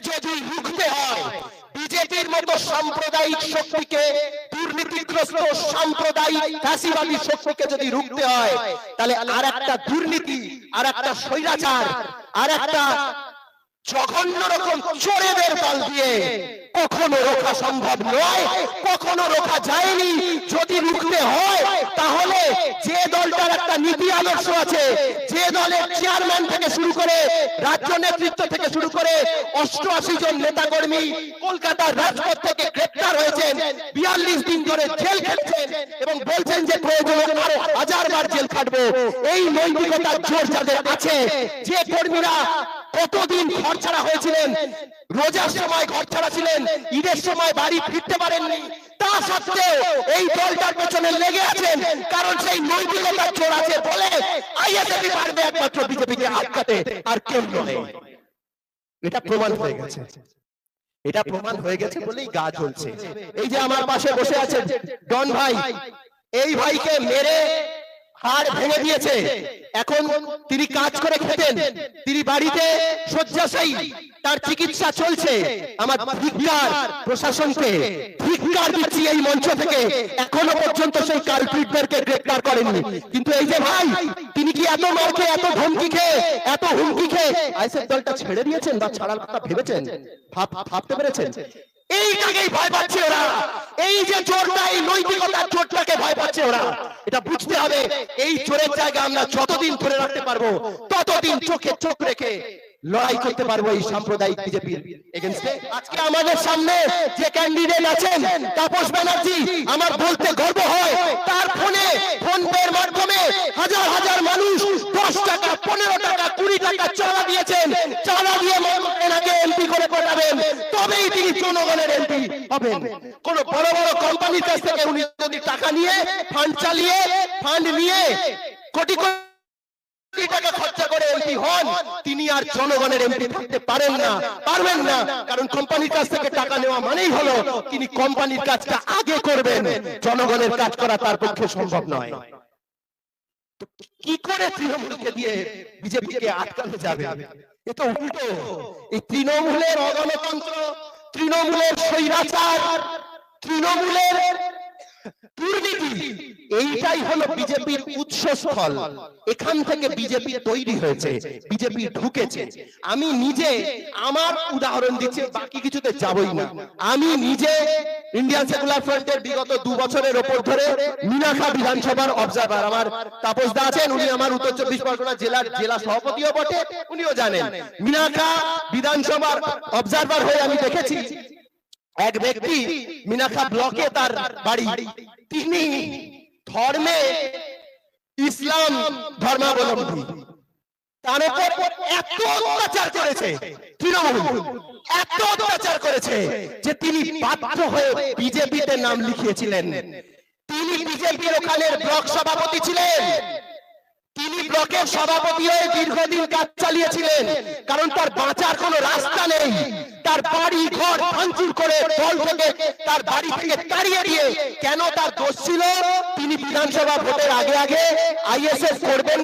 যদি রুখতে হয়, বিজেপির মতো সাম্প্রদায়িক শক্তিকে, দুর্নীতিগ্রস্ত সাম্প্রদায়িক ফ্যাসিবাদী শক্তিকে যদি রুখতে হয়, তাহলে আর একটা দুর্নীতি, আর একটা স্বৈরাচার, আর একটা জঘন্য রকম চোরেদের দল দিয়ে কখনো রোখা সম্ভব নয়, কখনো রোখা যায়নি। যদি রুখতে হয় তাহলে যে দলটার একটা নীতি আদর্শ আছে, যে দলের চেয়ারম্যান থেকে শুরু করে রাজ্য নেতৃত্ব থেকে শুরু করে 88 জন নেতাকর্মী কলকাতার রাজপথ থেকে গ্রেপ্তার হয়েছেন, 42 দিন ধরে জেল খেটেছেন এবং বলছেন যে প্রয়োজনে আরো 1000 বার জেল খাটবো, এই নৈতিকতার জোর যাদের আছে, যে কর্মীরা কতদিন ঘর ছাড়া হয়েছিলেন, রোজার সময় ঘর ছাড়া ছিলেন, ঈদের সময় বাড়ি ফিরতে পারেননি, তা সত্ত্বেও এই দলটার পেছনে লেগে আছেন, কারণ সেই নৈতিকতার জোর আছে বলে আইএসএফই পারবে একমাত্র বিজেপিকে আটকাতে, আর কেউ নয়। এটা প্রমাণ হয়ে গেছে, এটা প্রমাণ হয়ে গেছে বলেই গা জ্বলছে। এই যে আমার পাশে বসে আছেন ডন ভাই, এই ভাইকে মেরে হাড় ভেঙে দিয়েছে, এখন তিনি কাজ করে খেতেন, তিনি বাড়িতে শয্যাশায়ী, তার চিকিৎসা চলছে। আমার ধিক্কার প্রশাসনকে, ধিক্কার দিচ্ছি এই মঞ্চ থেকে, এখনো পর্যন্ত সেই কালপ্রিটদেরকে গ্রেফতার করেননি। কিন্তু এই যে ভাই, তিনি কি এত মার খেয়ে, এত ধমকি খেয়ে, এত হুমকি খেয়ে আইএসএফ দলটা ছেড়ে দিয়েছেন বা ছাড়ার কথা ভেবেছেন, ভাবতে পেরেছেন? এইটাকেই ভয় পাচ্ছে ওরা, এই যে চোরটা, এই নৈতিকতার চোরটাকে ভয় পাচ্ছে ওরা। এটা বুঝতে হবে, এই চোরের জায়গা আমরা যতদিন ধরে রাখতে পারবো, ততদিন চোখে চোখ রেখে লড়াই করতে পারবো এই সাম্প্রদায়িক বিজেপির এগেইনস্টে। আজকে আমাদের সামনে যে ক্যান্ডিডেট আছেন তাপস ব্যানার্জি, আমার বলতে গর্ব হয়, তার ফোনে, ফোন পের মাধ্যমে হাজার হাজার মানুষ 10 টাকা, 15 টাকা, 20 টাকা চাঁদা দিয়েছেন, চাঁদা দিয়ে এনাকে এমপি করে পাঠাবেন, তবেই তিনি জনগণের এমপি হবেন। কোন বড় বড় কোম্পানির কাছ থেকে উনি যদি টাকা নিয়ে, ফান্ড চালিয়ে, ফান্ড নিয়ে কোটি কোটি টাকা খরচা করে এমপি হন, তিনি আর জনগণের এমপি থাকতে পারেন না, পারবেন না। কারণ কোম্পানির কাছ থেকে টাকা নেওয়া মানেই হলো তিনি কোম্পানির কাজটা আগে করবেন, জনগণের কাজ করা তার পক্ষে সম্ভব নয়। কি করে তৃণমূলকে দিয়ে বিজেপিকে আটকানো যাবে? এ তো উল্টো। এই তৃণমূলের অগণতন্ত্র, তৃণমূলের স্বৈরাচার, তৃণমূলের দুর্নীতি, এইটাই হলো বিজেপির উৎসস্থল। এখান থেকে বিজেপি তৈরি হয়েছে, বিজেপি ঢুকেছে। আমি নিজে আমার উদাহরণ দিচ্ছি, বাকি কিছুতে যাবই না। আমি নিজে ইন্ডিয়ান সেকুলার ফ্রন্টের বিগত 2 বছরের ওপর ধরে মিনাখা বিধানসভার অবজারভার, আমার তাপস দা আছেন, উনি আমার উত্তর 24 পরগনা জেলার জেলা সভাপতিও বটে, উনিও জানেন। মিনাখা বিধানসভার অবজারভার হয়ে আমি দেখেছি এক ব্যক্তি, মিনাখা ব্লকে তার বাড়ি, তিনি ধর্মে ইসলাম ধর্মাবলম্বী, তার উপর এত অত্যাচার করেছে তৃণমূল, এত অত্যাচার করেছে যে তিনি বাধ্য হয়ে বিজেপিতে নাম লিখিয়েছিলেন। তিনি বিজেপির ওখানের ব্লক সভাপতি ছিলেন, তিনি ব্লকের সভাপতি হয়ে দীর্ঘদিন কাজ চালিয়েছিলেন, কারণ তার বাঁচার কোনো রাস্তা নেই। তার বাড়ি ঘর ভাঙচুর করে দল থেকে, তার বাড়ি থেকে তাড়িয়ে দিয়ে, কেন তার দোষ ছিল? তিনি বিধানসভা ভোটের আগে আগে আইএসএফ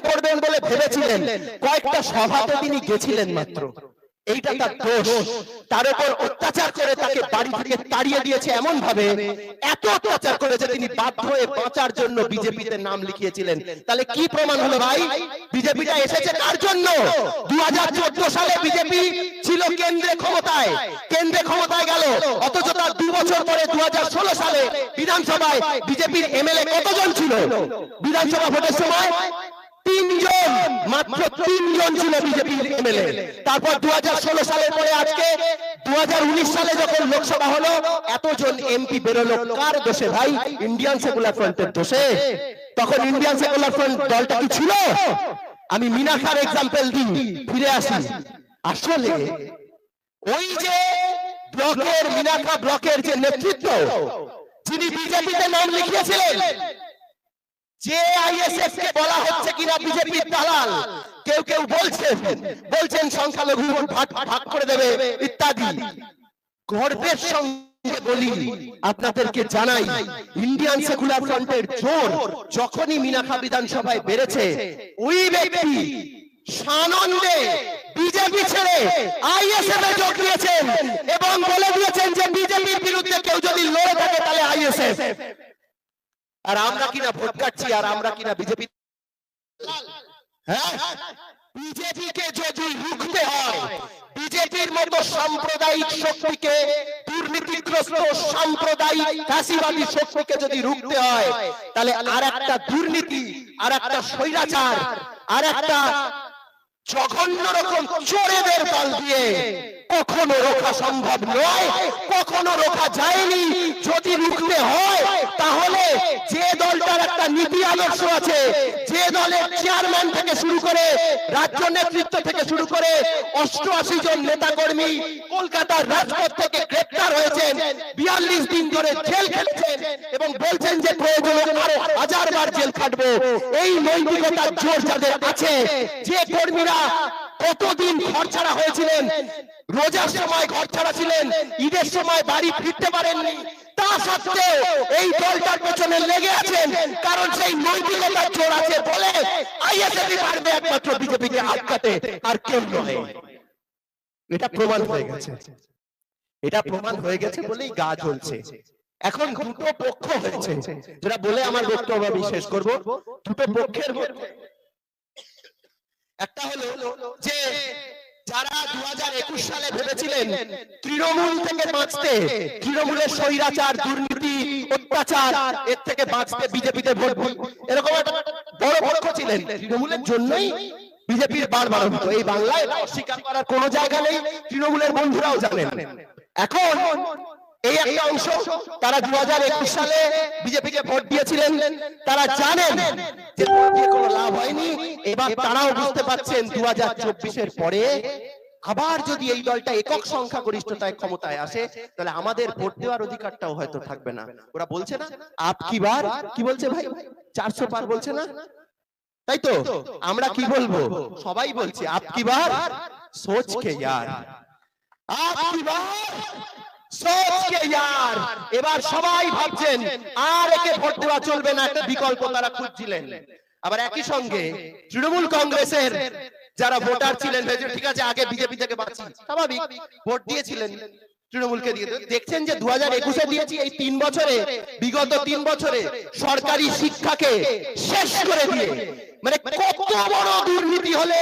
করবেন বলে ভেবেছিলেন, কয়েকটা সভাতে তিনি গেছিলেন মাত্র, এইটা তার দোষ। তার উপর অত্যাচার করে তাকে বাড়ি থেকে তাড়িয়ে দিয়েছে, এমন ভাবে এত অত্যাচার করেছে তিনি বাধ্য হয়ে বাঁচার জন্য বিজেপিতে নাম লিখিয়েছিলেন। তাহলে কি প্রমাণ হলো ভাই? বিজেপিটা এসেছে কার জন্য? 2014 সালে বিজেপি ছিল কেন্দ্রে ক্ষমতায়, কেন্দ্রে ক্ষমতায় গেল, অথচ তার 2 বছর পরে 2016 সালে বিধানসভায় বিজেপির এমএলএ কতজন ছিল? বিধানসভা ভোটের সময় 3 জন, মাত্র 3 জন ছিল বিজেপির এমএলএ। তারপর 2016 সালের পরে আজকে 2019 সালে যখন লোকসভা হলো, এতজন এমপি বেরোলো কার দোষে ভাই? ইন্ডিয়ান সেকুলার ফ্রন্টের দোষে। তখন ইন্ডিয়ান সেকুলার ফ্রন্ট দলটা কি ছিল? আমি মিনাখার এক্সাম্পল দিই, ফিরে আসি। আসলে ওই যে ব্লকের, মিনাখা ব্লকের যে নেতৃত্ব, যিনি বিজেপিতে নাম লিখিয়েছিলেন, যে আইএসএফ কে বলা হচ্ছে কিনা বিজেপির দালাল, কেউ কেউ বলছেন সংখ্যালঘু ভোট ভাগ করে দেবে ইত্যাদি। গর্বের সঙ্গে বলি, আপনাদেরকে জানাই, ইন্ডিয়ান সেকুলার ফ্রন্টের জোর যখনই মিনাখা বিধানসভায় বেড়েছে, ওই ব্যক্তি সানন্দে বিজেপি ছেড়ে আইএসএফ এ যোগ দিয়েছেন এবং বলে দিয়েছেন যে বিজেপির বিরুদ্ধে কেউ যদি লড়ে থাকে তাহলে আইএসএফ। আর আমরা কিনা ভোট কাটছি, আর আমরা কিনা বিজেপি। হ্যাঁ, বিজেপিকে যদি রুখতে হয়, বিজেপির মতো সাম্প্রদায়িক শক্তিকে, দুর্নীতিগ্রস্ত সাম্প্রদায়িক ফ্যাসিবাদী শক্তিকে যদি রুখতে হয়, তাহলে আর একটা দুর্নীতি, আর একটা স্বৈরাচার, আর একটা জঘন্য রকম চোরেদের দল দিয়ে কখনো রোখা সম্ভব নয়, কখনো রোখা যায়নি। যদি রুখতে হয় তাহলে যে দলটার একটা নীতি আদর্শ আছে, যে দলের চেয়ারম্যান থেকে শুরু করে রাজ্য নেতৃত্ব থেকে শুরু করে 88 জন নেতাকর্মী কলকাতার রাজপথ থেকে গ্রেপ্তার হয়েছেন, 42 দিন ধরে জেল খেটেছেন এবং বলছেন যে প্রয়োজনে আরো 1000 বার জেল খাটবো, এই নৈতিকতার জোর যাদের আছে, যে কর্মীরা কতদিন ঘর ছাড়া হয়েছিলেন, রোজার সময় ঘর ছাড়া ছিলেন, ঈদের সময় বাড়ি ফিরতে পারেননি, তা সত্ত্বেও এই দলটার পেছনে লেগে আছেন, কারণ সেই নৈতিকতার জোর আছে বলে আইএসএফই পারবে একমাত্র বিজেপিকে আটকাতে, আর কেউ নয়। এটা প্রমাণ হয়ে গেছে, এটা প্রমাণ হয়ে গেছে বলেই গা জ্বলছে। এখন দুটো পক্ষ হয়েছে, যেটা বলে আমার বক্তব্য আমি শেষ করব। দুটো পক্ষের মধ্যে একটা হলো যে যারা 2021 সালে ভেবেছিলেন তৃণমূল থেকে বাঁচতে, তৃণমূলের স্বৈরাচার, দুর্নীতি, অত্যাচার, এর থেকে বাঁচতে বিজেপিতে ভোট দিন, এরকম একটা বড় পক্ষ ছিলেন। তৃণমূলের জন্যই বিজেপির বার বাড়ানো হতো। এই বাংলায় অস্বীকার করার কোনো জায়গা নেই, তৃণমূলের বন্ধুরাও জানেন। এখন এই একটা অংশ, তারা 2021 সালে বিজেপিকে ভোট দিয়েছিলেন, তারা জানেন যে ভোট দিয়ে কোনো লাভ হয়নি। এবার তারাও বুঝতে পারছেন 2024-এর পরে আবার যদি এই দলটা একক সংখ্যাগরিষ্ঠতায় ক্ষমতায় আসে, তাহলে আমাদের ভোট দেওয়ার অধিকারটাও হয়তো থাকবে না। ওরা বলছে না আপ কি বার, কি বলছে ভাই, 400 পার বলছে না, তাই তো? আমরা কি বলবো? সবাই বলছে আপ কি বার সোচ কে ইয়ার, আপ কি বার সোচ কে ইয়ার। এবার সবাই ভাবছেন আর একে ভোট দেওয়া চলবে না, একটা বিকল্প তারা খুঁজছিলেন। আবার একই সঙ্গে তৃণমূল কংগ্রেসের যারা ভোটার ছিলেন, ঠিক আছে আগে বিজেপি থেকে বাঁচি, স্বাভাবিক, ভোট দিয়েছিলেন তৃণমূলকে দিয়ে, দেখছেন যে 2021-এ দিয়েছি, এই 3 বছরে, বিগত 3 বছরে সরকারি শিক্ষাকে শেষ করে দিয়ে, মানে কত বড় দুর্নীতি হলে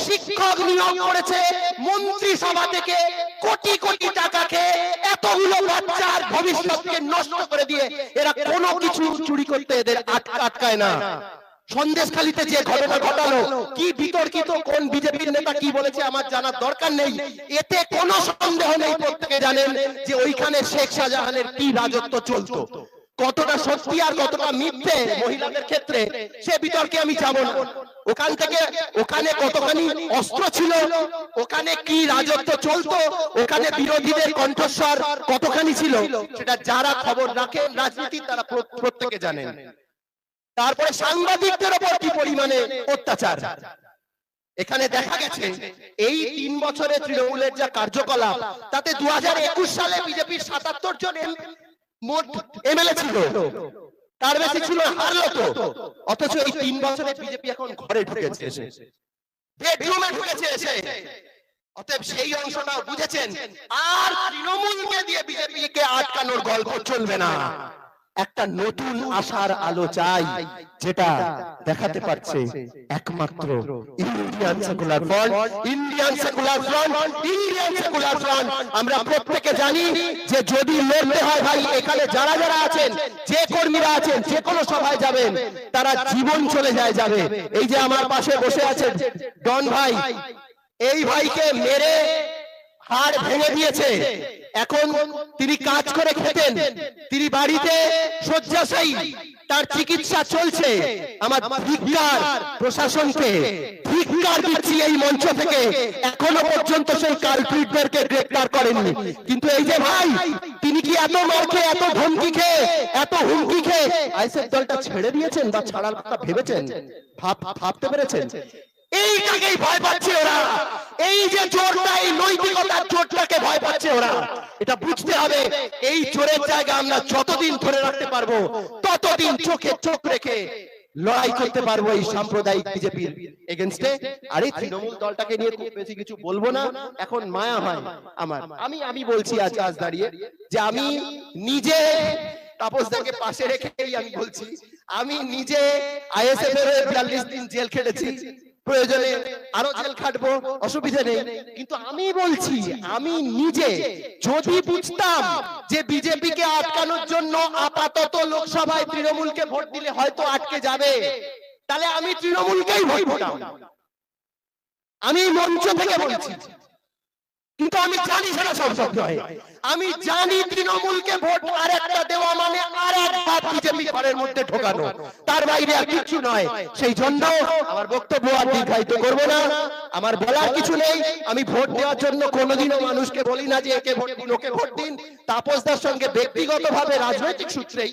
শিক্ষক নিয়োগ করেছে মন্ত্রিসভা থেকে কোটি কোটি টাকাকে, এতগুলো বাচ্চার ভবিষ্যৎকে নষ্ট করে দিয়ে এরা কোনো কিছু চুরি করতে এদের আটকায় না। সন্দেশখালীতে যে ঘটনা ঘটালো, কি বিতর্কিত, কোন বিজেপির নেতা কি বলেছে আমার জানার দরকার নেই, এতে কোনো সন্দেহ নেই, প্রত্যেকে জানেন যে ওইখানে শেখ শাহজাহানের কি রাজত্ব চলতো। কতটা সত্যি আর কতটা মিথ্যে মহিলাদের ক্ষেত্রে সে বিতর্কে আমি যাব না। ওখান থেকে ওখানে কতখানি অস্ত্র ছিল, ওখানে কি রাজত্ব চলতো, ওখানে বিরোধীদের কণ্ঠস্বর কতখানি ছিল, সেটা যারা খবর রাখেন রাজনীতি তারা প্রত্যেকে জানেন। তারপরে সাংবাদিকদের উপর কি পরিমাণে অত্যাচার এখানে দেখা গেছে। এই 3 বছরে তৃণমূলের যা কার্যকলাপ, তাতে 2021 সালে বিজেপির 77 জন মোট এমএলএ ছিল, তার বেশি ছিল হারলো তো। অথচ এই 3 বছরে বিজেপি এখন ঘরে ঢুকেছে, বেডরুমে ঢুকেছে এসে। অতএব সেই অংশটাও বুঝেছেন, আর তৃণমূলকে দিয়ে বিজেপিকে আটকানোর গল্প চলবে না। একটা নতুন আশার আলো চাই, যেটা দেখাতে পারছে একমাত্র Indian secular front, Indian secular front, Indian secular front. আমরা প্রত্যেকে জানি যে যদি লড়তে হয় ভাই, এখানে যারা যারা আছেন, যে কর্মীরা আছেন, যে কোনো সভায় যাবেন, তারা জীবন চলে যাবে। এই যে আমার পাশে বসে আছেন ডন ভাই, এই ভাইকে মেরে হাড় ভেঙে দিয়েছে। এখন তিনি কাজ করে খেতেন, তিনি বাড়িতে শয্যাশায়ী, তার চিকিৎসা চলছে। আমার ধিক্কার প্রশাসনকে, ধিক্কার দিচ্ছি এই মঞ্চ থেকে, এখনো পর্যন্ত সেই কালপ্রিটদেরকে গ্রেফতার করেননি। কিন্তু এই যে ভাই, তিনি কি এত মার খেয়ে, এত ধমকি খেয়ে, এত হুমকি খেয়ে আইএসএফ দলটা ছেড়ে দিয়েছেন বা ছাড়ার কথা ভেবেছেন, ভাবতে পেরেছেন? এইটাকেই ভয় পাচ্ছে ওরা, এই যে জোরটা, এই নৈতিকতার জোরটাকে ভয় পাচ্ছে ওরা। এটা বুঝতে হবে, এই জোরের জায়গা আমরা যতদিন ধরে রাখতে পারবো, ততদিন চোখে চোখ রেখে লড়াই করতে পারবো এই সাম্প্রদায়িক বিজেপির এগেইনস্টে। আর এই তৃণমূল দলটাকে নিয়ে খুব বেশি কিছু বলবো না, এখন মায়া হয় আমার। আমি বলছি আজ দাঁড়িয়ে যে আমি নিজে তাপসদাকে পাশে রেখেই আমি বলছি, আমি নিজে আইএসএফ এর 42 দিন জেল খেটেছি, প্রয়োজনে আরো জেল খাটবো, অসুবিধা নেই। কিন্তু আমি বলছি, আমি নিজে যদি বুঝতাম যে বিজেপিকে আটকানোর জন্য আপাতত লোকসভায় তৃণমূলকে ভোট দিলে হয়তো আটকে যাবে, তাহলে আমি তৃণমূলকেই ভোট দিতাম। আমি মঞ্চ থেকে বলছি, কিন্তু আমি জানি সেটা সম্ভব নয়। আমি জানি তৃণমূলকে ভোট আরেকটা দেওয়া মানে আরেকবার বিজেপি ঘরের মধ্যে ঢোকানো, তার বাইরে আর কিছু নয়। সেই জন্য আমার বক্তব্য আর দীর্ঘায়িত করব না, আমার বলার কিছু নেই। আমি ভোট দেওয়ার জন্য কোনোদিনও মানুষকে বলি না যে একে ভোট দিন ওকে ভোট দিন। তাপসদার সঙ্গে ব্যক্তিগতভাবে রাজনৈতিক সূত্রেই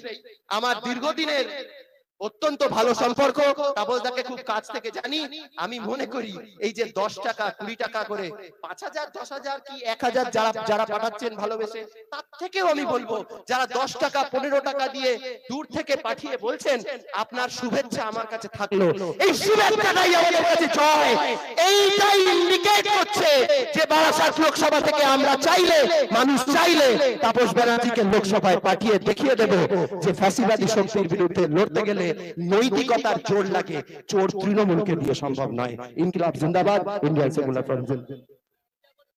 আমার দীর্ঘদিনের অত্যন্ত ভালো সম্পর্ক, তাপসদাকে খুব কাছ থেকে জানি। আমি মনে করি এই যে 10 টাকা 20 টাকা করে 5000 10000 কি 1000 যারা পাঠাচ্ছেন ভালোবেসে, তার থেকেও আমি বলবো যারা 10 টাকা 15 টাকা দিয়ে দূর থেকে পাঠিয়ে বলছেন আপনার শুভেচ্ছা আমার কাছে থাকলো, এই শুভেচ্ছাটাই আমাদের কাছে জয়। এইটাই ইন্ডিকেট করছে যে বারাসাত লোকসভা থেকে আমরা চাইলে, মানুষ চাইলে তাপস ব্যানার্জিকে লোকসভায় পাঠিয়ে দেখিয়ে দেব যে ফ্যাসিবাদী শক্তির বিরুদ্ধে লড়তে গেলে নৈতিকতার জোর লাগে, চোর তৃণমূলকে দিয়ে সম্ভব নয়। ইনকিলাব জিন্দাবাদ, ইন্ডিয়ান সেকুলার ফ্রন্ট।